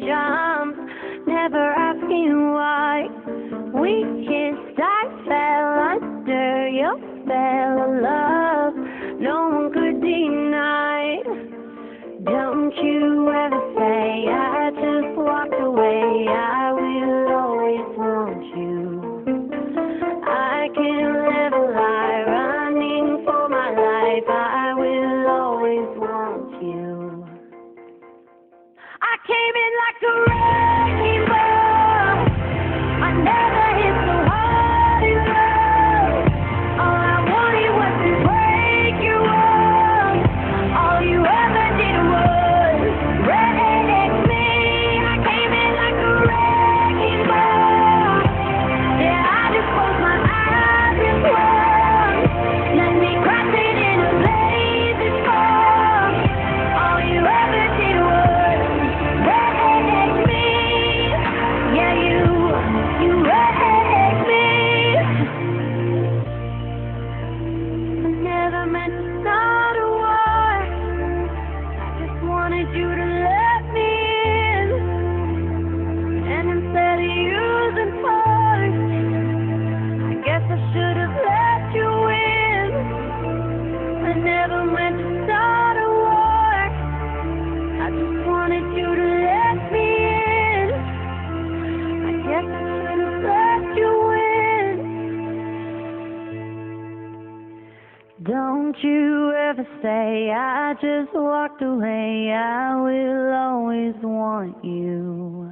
charms, never asking why. We kissed, I fell under your spell of love, no one could deny. Don't you ever say I just walked away, I will always want you. I can never lie, running for my life, I will always want you. I came in like a wrecking ball, I never hit so hard in love. All I wanted was to break your world, all you ever did was wreck me. I came in like a wrecking ball, yeah, I just closed my eyes and swung, let me crash it in a blazing fall. All you ever did was wreck me, yeah, you wrecked me. I never meant to start a war, I just wanted you to let me in, and instead of using force, I guess I should have let you in. I never meant to start a war, I just wanted you to let me in. I guess I should have let you in. Don't you ever say I just walked away, I will always want you.